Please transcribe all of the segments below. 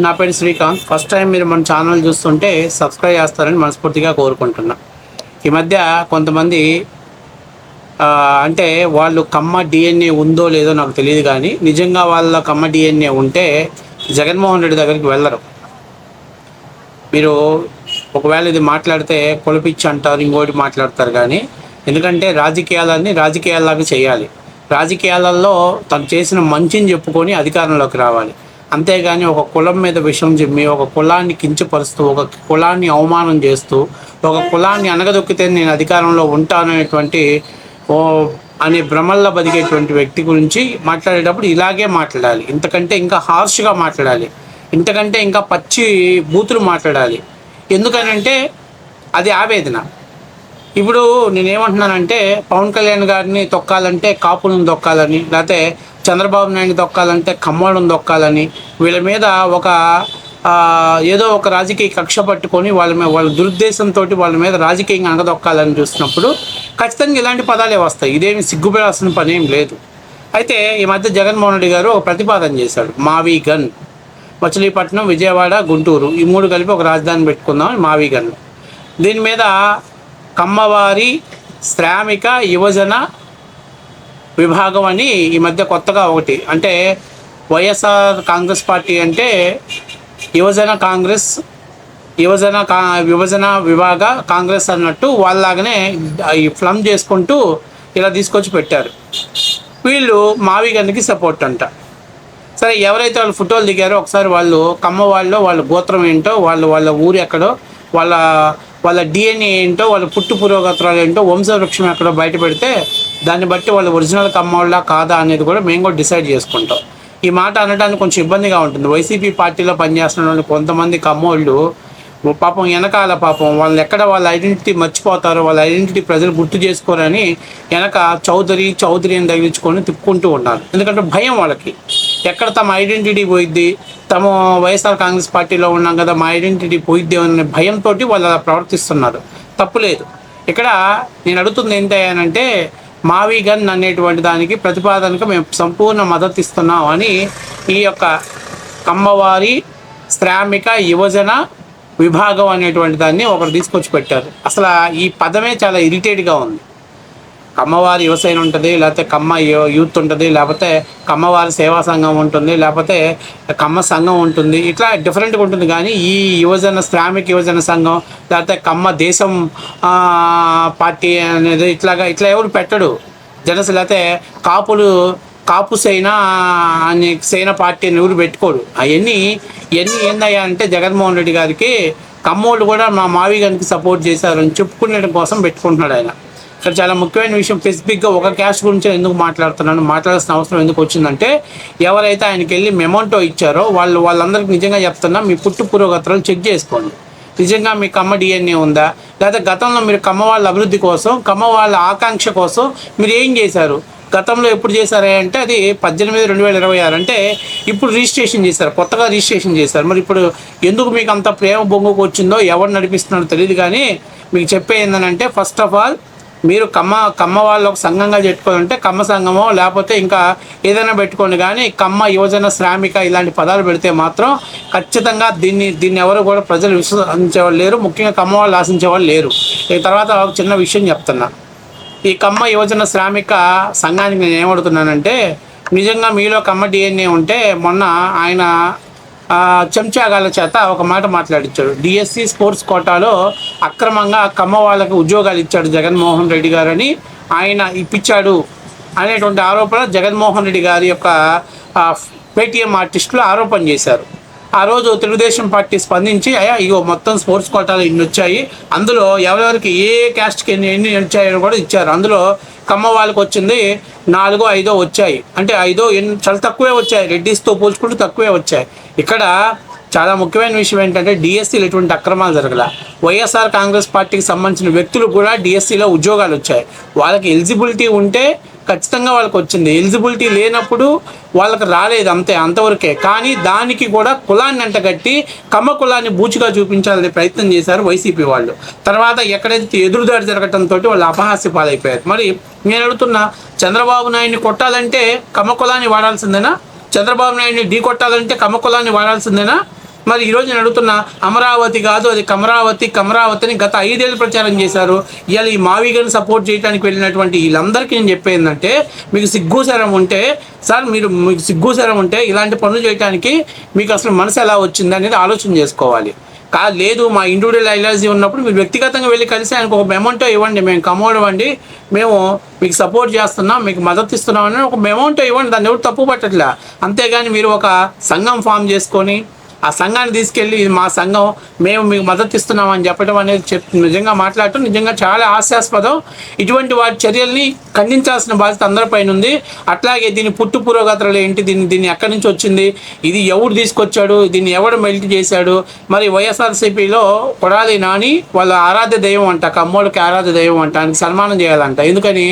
నా పేరు Srikanth. First time మీరు మన ఛానల్ చూస్తుంటే సబ్స్క్రైబ్ చేస్తారని మనస్ఫూర్తిగా కోరుకుంటున్నా. ఈ మధ్య కొంతమంది అంటే వాళ్ళు కమ్మ డిఎన్ఏ ఉందో లేదో నాకు తెలియదు, కానీ నిజంగా వాళ్ళ కమ్మ డిఎన్ఏ ఉంటే జగన్మోహన్ రెడ్డి దగ్గరికి వెళ్ళరు. మీరు ఒకవేళ ఇది మాట్లాడితే కొలిపిచ్చి అంటారు, ఇంకోటి మాట్లాడతారు, కానీ ఎందుకంటే రాజకీయాలాగా చేయాలి. రాజకీయాలలో తను చేసిన మంచిని చెప్పుకొని అధికారంలోకి రావాలి. అంతేగాని ఒక కులం మీద విషం చిమ్మి, ఒక కులాన్ని కించపరుస్తూ, ఒక కులాన్ని అవమానం చేస్తూ, ఒక కులాన్ని అనగదొక్కితే నేను అధికారంలో ఉంటాననేటువంటి అనే భ్రమల్లో బతికేటువంటి వ్యక్తి గురించి మాట్లాడేటప్పుడు ఇలాగే మాట్లాడాలి. ఇంతకంటే ఇంకా హార్ష్గా మాట్లాడాలి, ఇంతకంటే ఇంకా పచ్చి బూతులు మాట్లాడాలి. ఎందుకనంటే అది ఆవేదన. ఇప్పుడు నేనేమంటున్నానంటే పవన్ కళ్యాణ్ గారిని తొక్కాలంటే కాపులను తొక్కాలని, లేకపోతే చంద్రబాబు నాయుడు తొక్కాలంటే కమ్మలను తొక్కాలని, వీళ్ళ మీద ఒక ఏదో ఒక రాజకీయ కక్ష పట్టుకొని వాళ్ళ దురుద్దేశంతో వాళ్ళ మీద రాజకీయంగా అనగదొక్కాలని చూసినప్పుడు ఖచ్చితంగా ఇలాంటి పదాలే వస్తాయి. ఇదేమి సిగ్గుపడాల్సిన పని ఏం లేదు. అయితే ఈ మధ్య జగన్మోహన్ రెడ్డి గారు ఒక ప్రతిపాదన చేశాడు. మావీ గన్, మచిలీపట్నం, విజయవాడ, గుంటూరు ఈ మూడు కలిపి ఒక రాజధాని పెట్టుకుందాం, మావీ గన్. దీని మీద కమ్మవారి శ్రామిక యువజన విభాగం అని ఈ మధ్య కొత్తగా ఒకటి, అంటే వైఎస్ఆర్ కాంగ్రెస్ పార్టీ అంటే విభజన విభాగ కాంగ్రెస్ అన్నట్టు వాళ్ళలాగానే ఈ ఫ్లమ్ చేసుకుంటూ ఇలా తీసుకొచ్చి పెట్టారు. వీళ్ళు మావీ గన్కి సపోర్ట్ అంట. సరే, ఎవరైతే వాళ్ళు ఫోటోలు దిగారో ఒకసారి వాళ్ళు కమ్మ వాళ్ళ గోత్రం ఏంటో, వాళ్ళ ఊరు ఎక్కడో, వాళ్ళ డిఎన్ఏ ఏంటో, వాళ్ళ పుట్టు పూర్వగోత్రాలు ఏంటో, వంశవృక్షం ఎక్కడో బయట పెడితే దాన్ని బట్టి వాళ్ళు ఒరిజినల్ కమ్మోళ్ళ కాదా అనేది కూడా మేము కూడా డిసైడ్ చేసుకుంటాం. ఈ మాట అనడానికి కొంచెం ఇబ్బందిగా ఉంటుంది. వైసీపీ పార్టీలో పనిచేస్తున్న కొంతమంది కమ్మోళ్ళు పాపం వెనకాల వాళ్ళు ఎక్కడ వాళ్ళ ఐడెంటిటీ మర్చిపోతారో, వాళ్ళ ఐడెంటిటీ ప్రజలు గుర్తు చేసుకోరని వెనక చౌదరి అని తగిలించుకొని తిప్పుకుంటూ ఉన్నారు. ఎందుకంటే భయం వాళ్ళకి, ఎక్కడ తమ ఐడెంటిటీ పోయిద్ది, తమ వైఎస్ఆర్ కాంగ్రెస్ పార్టీలో ఉన్నాం కదా, మా ఐడెంటిటీ పోయిద్ది అనే భయంతో వాళ్ళు అలా ప్రవర్తిస్తున్నారు. తప్పులేదు. ఇక్కడ నేను అడుగుతుంది ఏంటంటే మావీ గన్ అనేటువంటి దానికి ప్రతిపాదనకు మేము సంపూర్ణ మద్దతు ఇస్తున్నాం అని ఈ యొక్క కమ్మవారి శ్రామిక యువజన విభాగం అనేటువంటి దాన్ని ఒకరు తీసుకొచ్చి పెట్టారు. అసలు ఈ పదమే చాలా ఇరిటేట్గా ఉంది. కమ్మవారి యువసేన ఉంటుంది, లేకపోతే కమ్మ యూత్ ఉంటుంది, లేకపోతే కమ్మవారి సేవా సంఘం ఉంటుంది, లేకపోతే కమ్మ సంఘం ఉంటుంది, ఇట్లా డిఫరెంట్గా ఉంటుంది. కానీ ఈ శ్రామిక యువజన సంఘం, లేకపోతే కమ్మ దేశం పార్టీ అనేది ఇట్లా ఎవరు పెట్టడు. లేకపోతే కాపు సేన పార్టీ అని ఎవరు పెట్టుకోడు. అవన్నీ ఏందయ్యా అంటే జగన్మోహన్ రెడ్డి గారికి కమ్మోళ్ళు కూడా మా మావీ గన్కి సపోర్ట్ చేశారని చెప్పుకునే కోసం పెట్టుకుంటున్నాడు ఆయన. ఇక్కడ చాలా ముఖ్యమైన విషయం, స్పెసిఫిక్గా ఒక క్యాస్ట్ గురించి ఎందుకు మాట్లాడాల్సిన అవసరం ఎందుకు వచ్చిందంటే, ఎవరైతే ఆయనకి వెళ్ళి మెమోంటో ఇచ్చారో వాళ్ళందరికీ నిజంగా చెప్తున్నా, మీ పుట్టు పూర్వగోత్రాలు చెక్ చేసుకోండి. నిజంగా మీ కమ్మ డిఎన్ఏ ఉందా, లేకపోతే గతంలో మీరు కమ్మ వాళ్ళ అభివృద్ధి కోసం, కమ్మ వాళ్ళ ఆకాంక్ష కోసం మీరు ఏం చేశారు, గతంలో ఎప్పుడు చేశారా అంటే అది 18/2026, అంటే ఇప్పుడు రిజిస్ట్రేషన్ చేశారు, కొత్తగా రిజిస్ట్రేషన్ చేశారు. మరి ఇప్పుడు ఎందుకు మీకు అంత ప్రేమ బొంగుకు వచ్చిందో, ఎవరు నడిపిస్తున్నారో తెలియదు. కానీ మీకు చెప్పేది ఏంటంటే, ఫస్ట్ ఆఫ్ ఆల్ మీరు కమ్మ వాళ్ళు ఒక సంఘంగా పెట్టుకోవాలంటే కమ్మ సంఘమో లేకపోతే ఇంకా ఏదైనా పెట్టుకోండి. కానీ కమ్మ యువజన శ్రామిక ఇలాంటి పదాలు పెడితే మాత్రం ఖచ్చితంగా దీన్ని ఎవరు కూడా ప్రజలు విశ్వసించేవాళ్ళు లేరు, ముఖ్యంగా కమ్మ వాళ్ళు ఆశించేవాళ్ళు లేరు. ఈ తర్వాత ఒక చిన్న విషయం చెప్తున్నా. ఈ కమ్మ యువజన శ్రామిక సంఘానికి నేను ఏమడుగుతున్నానంటే, నిజంగా మీలో కమ్మ డిఎన్ఏ ఉంటే మొన్న ఆయన చెంచాగాల చేత ఒక మాట మాట్లాడించాడు. డిఎస్సి స్పోర్ట్స్ కోటాలో అక్రమంగా కమ్మ వాళ్ళకి ఉద్యోగాలు ఇచ్చాడు జగన్మోహన్ రెడ్డి గారని, ఆయన ఇప్పించాడు అనేటువంటి ఆరోపణ జగన్మోహన్ రెడ్డి గారి యొక్క పేటీఎం ఆర్టిస్టులు ఆరోపణ చేశారు. ఆ రోజు తెలుగుదేశం పార్టీ స్పందించి, ఇగో మొత్తం స్పోర్ట్స్ కోటాలు ఇన్ని వచ్చాయి, అందులో ఎవరెవరికి ఏ క్యాస్ట్కి ఎన్ని వచ్చాయని కూడా ఇచ్చారు. అందులో కమ్మ వాళ్ళకి వచ్చింది 4-5 వచ్చాయి, అంటే 5 చాలా తక్కువే వచ్చాయి, రెడ్డిస్తో పోల్చుకుంటూ తక్కువే వచ్చాయి. ఇక్కడ చాలా ముఖ్యమైన విషయం ఏంటంటే, డిఎస్సీలో ఎటువంటి అక్రమాలు జరగల. వైఎస్ఆర్ కాంగ్రెస్ పార్టీకి సంబంధించిన వ్యక్తులు కూడా డిఎస్సీలో ఉద్యోగాలు వచ్చాయి. వాళ్ళకి ఎలిజిబిలిటీ ఉంటే ఖచ్చితంగా వాళ్ళకి వచ్చింది, ఎలిజిబిలిటీ లేనప్పుడు వాళ్ళకి రాలేదు, అంతవరకే. కానీ దానికి కూడా కులాన్ని అంటగట్టి కమ్మ కులాన్ని బూచిగా చూపించాలనే ప్రయత్నం చేశారు వైసీపీ వాళ్ళు. తర్వాత ఎక్కడైతే ఎదురుదాడి జరగటంతో వాళ్ళు అపహాస్య పాలైపోయారు. మరి నేను అడుగుతున్నా, చంద్రబాబు నాయుడిని కొట్టాలంటే కమ్మ కులాన్ని వాడాల్సిందేనా? చంద్రబాబు నాయుడిని ఢీ కొట్టాలంటే కమ్మ కులాన్ని వాడాల్సిందేనా? మరి ఈరోజు నేను అడుగుతున్నా, అమరావతి కాదు అది కమరావతి, కమరావతిని గత 5 ఏళ్ళు ప్రచారం చేశారు. ఇవాళ ఈ మావిగని సపోర్ట్ చేయడానికి వెళ్ళినటువంటి వీళ్ళందరికీ నేను చెప్పేది ఏంటంటే, మీకు సిగ్గుశరం ఉంటే సార్, మీకు సిగ్గుశరం ఉంటే ఇలాంటి పనులు చేయడానికి మీకు అసలు మనసు ఎలా వచ్చింది అనేది ఆలోచన చేసుకోవాలి. లేదు మా ఇండివిజువల్ ఐడియాలజీ ఉన్నప్పుడు మీరు వ్యక్తిగతంగా వెళ్ళి కలిసి ఆయనకు ఒక మెమోంటో ఇవ్వండి, మేము కమ్మోడవండి, మేము మీకు సపోర్ట్ చేస్తున్నాం, మీకు మద్దతు ఇస్తున్నాం అని ఒక మెమోంటో ఇవ్వండి, దాన్ని ఎవరు తప్పు పట్టట్లే. అంతేగాని మీరు ఒక సంఘం ఫామ్ చేసుకొని ఆ సంఘాన్ని తీసుకెళ్ళి మా సంఘం మేము మీకు మద్దతు ఇస్తున్నామని చెప్పడం అనేది నిజంగా మాట్లాడటం నిజంగా చాలా హాస్యాస్పదం. ఇటువంటి వాటి చర్యల్ని ఖండించాల్సిన బాధ్యత అందరిపైన ఉంది. అట్లాగే దీని పురోగతులు ఏంటి, దీన్ని ఎక్కడి నుంచి వచ్చింది, ఇది ఎవడు తీసుకొచ్చాడు, దీన్ని ఎవడు మెల్ట్ చేశాడు. మరి వైఎస్ఆర్సీపీలో కొడాలి నాని వాళ్ళ ఆరాధ్య దైవం అంట, కమ్మోళ్ళకి ఆరాధ్య దైవం అంట, ఆయనకి సన్మానం చేయాలంట. ఎందుకని?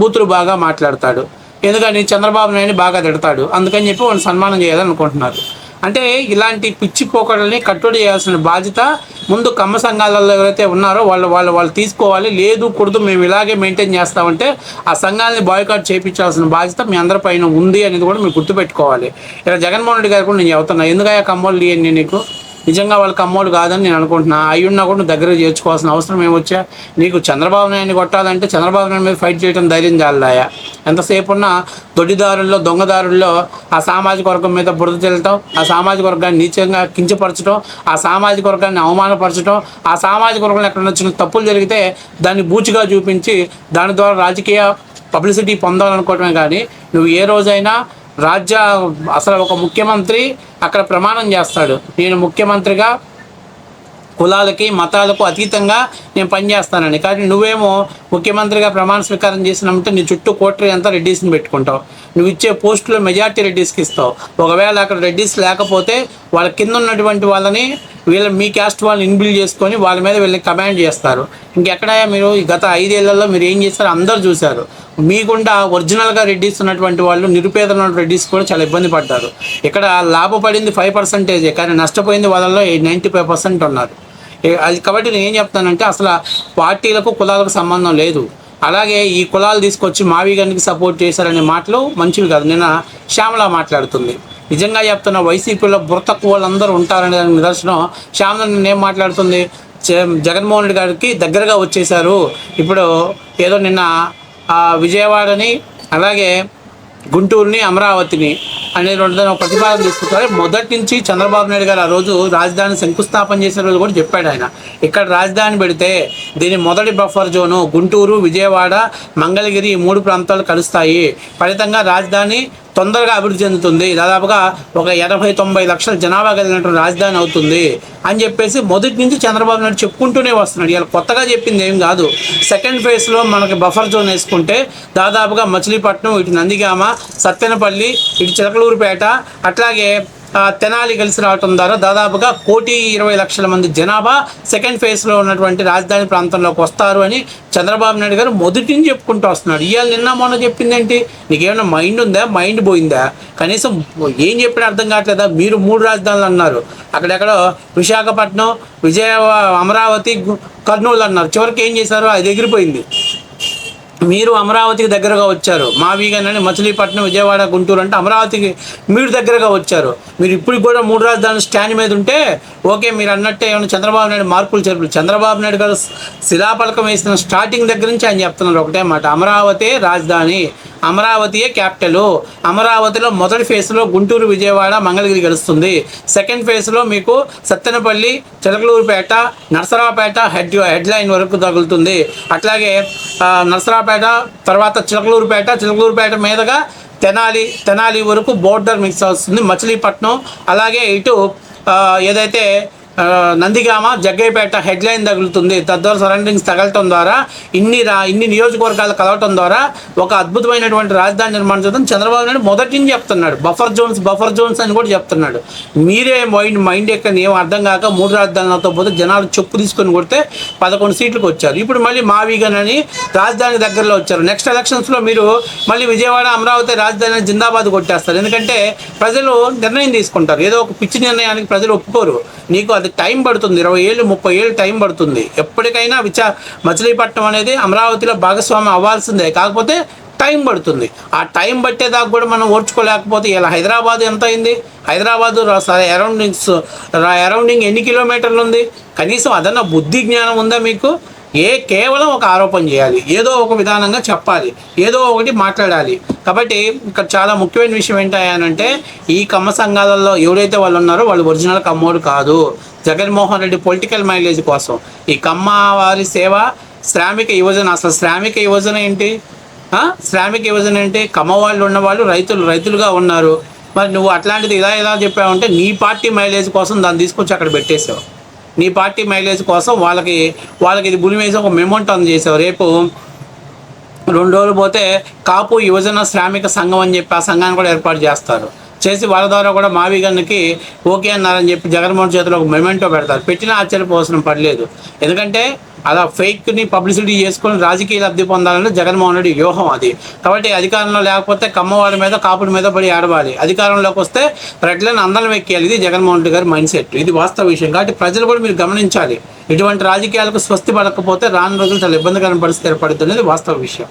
బూతులు బాగా మాట్లాడతాడు, ఎందుకని చంద్రబాబు నాయుడు బాగా తిడతాడు, అందుకని చెప్పి వాళ్ళు సన్మానం చేయాలనుకుంటున్నారు. అంటే ఇలాంటి పిచ్చి పోకడల్ని కట్టడి చేయాల్సిన బాధ్యత ముందు కమ్మ సంఘాలలో ఎవరైతే ఉన్నారో వాళ్ళు తీసుకోవాలి. లేదు కుడదు మేము ఇలాగే మెయింటైన్ చేస్తామంటే ఆ సంఘాలని బాయ్కాట్ చేయించాల్సిన బాధ్యత మీ అందరిపైన ఉంది అనేది కూడా మీరు గుర్తుపెట్టుకోవాలి. ఇలా జగన్మోహన్ రెడ్డి గారు కూడా నేను చెబుతున్నా, ఎందుకయ్యా కమ్మోళ్ళు ఇవన్నీ నీకు? నిజంగా వాళ్ళ కమ్మోడు కాదని నేను అనుకుంటున్నా. అయ్యున్నా కూడా దగ్గర చేర్చుకోవాల్సిన అవసరం ఏమొచ్చా నీకు? చంద్రబాబు నాయుడిని కొట్టాలంటే చంద్రబాబు నాయుడు మీద ఫైట్ చేయడం ధైర్యం చాలదాయా? ఎంతసేపు ఉన్నా దొడ్డిదారుల్లో దొంగదారుల్లో ఆ సామాజిక వర్గం మీద బురద చెల్లటం, ఆ సామాజిక వర్గాన్ని నీచంగా కించపరచడం, ఆ సామాజిక వర్గాన్ని అవమానపరచడం, ఆ సామాజిక వర్గంలో ఎక్కడ నచ్చిన తప్పులు జరిగితే దాన్ని బూచిగా చూపించి దాని ద్వారా రాజకీయ పబ్లిసిటీ పొందాలనుకోవటమే. కానీ నువ్వు ఏ రోజైనా అసలు ఒక ముఖ్యమంత్రి అక్కడ ప్రమాణం చేస్తాడు, నేను ముఖ్యమంత్రిగా కులాలకి మతాలకు అతీతంగా నేను పనిచేస్తానని. కానీ నువ్వేమో ముఖ్యమంత్రిగా ప్రమాణ స్వీకారం చేసినామంటే నీ చుట్టూ కోటరీ అంతా రెడ్డీస్ని పెట్టుకుంటావు. నువ్వు ఇచ్చే పోస్టులో మెజార్టీ రెడ్డీస్కి ఇస్తావు. ఒకవేళ అక్కడ రెడ్డీస్ లేకపోతే వాళ్ళ కింద ఉన్నటువంటి వాళ్ళని మీ క్యాస్ట్ వాళ్ళని ఇన్బిల్డ్ చేసుకొని వాళ్ళ మీద వీళ్ళని కమాండ్ చేస్తారు. ఇంకెక్కడా మీరు గత 5 ఏళ్లలో మీరు ఏం చేస్తారో అందరూ చూశారు. మీకుండా ఒరిజినల్గా రెడ్డిస్ ఉన్నటువంటి వాళ్ళు, నిరుపేదల రెడ్డిస్ కూడా చాలా ఇబ్బంది పడ్డారు. ఇక్కడ లాభపడింది 5%, కానీ నష్టపోయింది వాళ్ళలో 95% ఉన్నారు. అది కాబట్టి నేను ఏం చెప్తానంటే అసలు పార్టీలకు కులాలకు సంబంధం లేదు. అలాగే ఈ కులాలు తీసుకొచ్చి మావిగన్కి సపోర్ట్ చేశారనే మాటలు మంచివి కాదు. నిన్న శ్యామల మాట్లాడుతుంది, నిజంగా చెప్తున్న వైసీపీలో బుర్తకు వాళ్ళందరూ ఉంటారనే నిదర్శనం. శ్యామల నిన్న ఏం మాట్లాడుతుంది, జగన్మోహన్ రెడ్డి గారికి దగ్గరగా వచ్చేసారు. ఇప్పుడు ఏదో నిన్న విజయవాడని అలాగే గుంటూరుని అమరావతిని అనే రెండు ప్రతిపాదన తీసుకుంటారు. మొదటి నుంచి చంద్రబాబు నాయుడు గారు ఆ రోజు రాజధాని శంకుస్థాపన చేసిన రోజు కూడా చెప్పాడు ఆయన, ఇక్కడ రాజధాని పెడితే దీని మొదటి బఫర్ జోను గుంటూరు, విజయవాడ, మంగళగిరి ఈ 3 ప్రాంతాలు కలుస్తాయి. ఫలితంగా రాజధాని తొందరగా అభివృద్ధి చెందుతుంది, దాదాపుగా ఒక 80-90 లక్షల జనాభా కలిగినటువంటి రాజధాని అవుతుంది అని చెప్పేసి మొదటి నుంచి చంద్రబాబు నాయుడు చెప్పుకుంటూనే వస్తున్నాడు. ఇలా కొత్తగా చెప్పింది ఏం కాదు. సెకండ్ ఫేజ్లో మనకి బఫర్ జోన్ వేసుకుంటే దాదాపుగా మచిలీపట్నం, ఇటు నందిగామ, సత్తెనపల్లి, ఇటు చిలకలూరుపేట, అట్లాగే తెనాలి కలిసి రావటం ద్వారా దాదాపుగా 1,20,00,000 మంది జనాభా సెకండ్ ఫేజ్లో ఉన్నటువంటి రాజధాని ప్రాంతంలోకి వస్తారు అని చంద్రబాబు నాయుడు గారు మొదటి నుంచి చెప్పుకుంటూ వస్తున్నాడు. ఇవాళ నిన్న మొన్న చెప్పిందేంటి? నీకేమైనా మైండ్ ఉందా? మైండ్ పోయిందా? కనీసం ఏం చెప్పినా అర్థం కావట్లేదా? మీరు 3 రాజధానులు అన్నారు, అక్కడెక్కడో విశాఖపట్నం, అమరావతి, కర్నూలు అన్నారు. చివరికి ఏం చేశారు? అది ఎగిరిపోయింది. మీరు అమరావతికి దగ్గరగా వచ్చారు. మావిగన్ మచిలీపట్నం, విజయవాడ, గుంటూరు అంటే అమరావతికి మీరు దగ్గరగా వచ్చారు. మీరు ఇప్పుడు కూడా 3 రాజధానులు స్టాండ్ మీద ఉంటే ఓకే, మీరు అన్నట్టే ఏమైనా చంద్రబాబు నాయుడు మార్పులు చేర్పులు. చంద్రబాబు నాయుడు గారు శిలాపలకం వేసిన స్టార్టింగ్ దగ్గర నుంచి ఆయన చెప్తున్నారు ఒకటే మాట, అమరావతి రాజధాని, అమరావతియే క్యాపిటల్. అమరావతిలో మొదటి ఫేజ్లో గుంటూరు, విజయవాడ, మంగళగిరి గడుస్తుంది. సెకండ్ ఫేజ్లో మీకు సత్తెనపల్లి, చిలకలూరుపేట, నరసరావుపేట హెడ్ లైన్ వరకు తగులుతుంది. అట్లాగే నరసరావుపేట తర్వాత చిలకలూరుపేట మీదుగా తెనాలి వరకు బోర్డర్ మిక్స్ వస్తుంది. మచిలీపట్నం అలాగే ఇటు ఏదైతే నందిగామ, జగ్గయ్యపేట హెడ్ లైన్ తగులుతుంది. తద్వారా సరౌండింగ్స్ తగలటం ద్వారా ఇన్ని నియోజకవర్గాలు కలవటం ద్వారా ఒక అద్భుతమైనటువంటి రాజధాని నిర్మాణం చేద్దాం చంద్రబాబు నాయుడు మొదటి నుంచి చెప్తున్నాడు. బఫర్ జోన్స్ అని కూడా చెప్తున్నాడు. మీరే మైండ్ ఎక్కడ ఏం అర్థం కాక 3 రాజధానులతో పోతే జనాలు చెప్పు తీసుకొని కొడితే 11 సీట్లకు వచ్చారు. ఇప్పుడు మళ్ళీ మావిగన్ అని రాజధాని దగ్గరలో వచ్చారు. నెక్స్ట్ ఎలక్షన్స్లో మీరు మళ్ళీ విజయవాడ, అమరావతి రాజధాని జిందాబాద్ కొట్టేస్తారు. ఎందుకంటే ప్రజలు నిర్ణయం తీసుకుంటారు. ఏదో ఒక పిచ్చి నిర్ణయానికి ప్రజలు ఒప్పుకోరు. నీకు అది టైం పడుతుంది, 20 ఏళ్ళు 30 ఏళ్ళు టైం పడుతుంది. ఎప్పటికైనా మచిలీపట్నం అనేది అమరావతిలో భాగస్వామ్యం అవ్వాల్సిందే. కాకపోతే టైం పడుతుంది. ఆ టైం పట్టేదాకా కూడా మనం ఓర్చుకోలేకపోతే ఇలా హైదరాబాద్ ఎంత అయింది? హైదరాబాదు అరౌండింగ్ ఎన్ని కిలోమీటర్లు ఉంది? కనీసం అదన్నా బుద్ధి జ్ఞానం ఉందా మీకు? కేవలం ఒక ఆరోపణ చేయాలి, ఏదో ఒక విధానంగా చెప్పాలి, ఏదో ఒకటి మాట్లాడాలి. కాబట్టి ఇక్కడ చాలా ముఖ్యమైన విషయం ఏంటంటే ఈ కమ్మ సంఘాలలో ఎవరైతే వాళ్ళు ఉన్నారో వాళ్ళు ఒరిజినల్ కమ్మోడు కాదు. జగన్మోహన్ రెడ్డి పొలిటికల్ మైలేజ్ కోసం ఈ కమ్మ వారి సేవ, శ్రామిక యువజన, అసలు శ్రామిక యువజన ఏంటి? శ్రామిక యువజన ఏంటి? కమ్మ వాళ్ళు ఉన్నవాళ్ళు రైతులుగా ఉన్నారు. మరి నువ్వు అట్లాంటిది ఇలా చెప్పావంటే నీ పార్టీ మైలేజ్ కోసం దాన్ని తీసుకొచ్చి అక్కడ పెట్టేసావు. నీ పార్టీ మైలేజ్ కోసం వాళ్ళకి ఇది బులిమేసి ఒక మెమోంటో చేసావు. రేపు 2 రోజులు పోతే కాపు యువజన శ్రామిక సంఘం అని చెప్పి ఆ సంఘాన్ని కూడా ఏర్పాటు చేస్తారు. చేసి వాళ్ళ ద్వారా కూడా మావి గన్నుకి ఓకే అన్నారని చెప్పి జగన్మోహన్ చేతిలో ఒక మెమెంటో పెడతారు. పెట్టినా ఆశ్చర్యపోవాల్సిన పడలేదు. ఎందుకంటే అలా ఫేక్ని పబ్లిసిటీ చేసుకొని రాజకీయ లబ్ధి పొందాలంటే జగన్మోహన్ రెడ్డి వ్యూహం అది. కాబట్టి అధికారంలో లేకపోతే కమ్మవాడి మీద కాపుడి మీద పడి ఆడవాలి, అధికారంలోకి వస్తే రెడ్లను అందరం ఎక్కేయాలి. ఇది జగన్మోహన్ రెడ్డి గారి మైండ్ సెట్. ఇది వాస్తవ విషయం. కాబట్టి ప్రజలు కూడా మీరు గమనించాలి. ఇటువంటి రాజకీయాలకు స్వస్తి పడకపోతే రాను రోజులు చాలా ఇబ్బందికరమైన పరిస్థితి ఏర్పడుతుంది. వాస్తవ విషయం.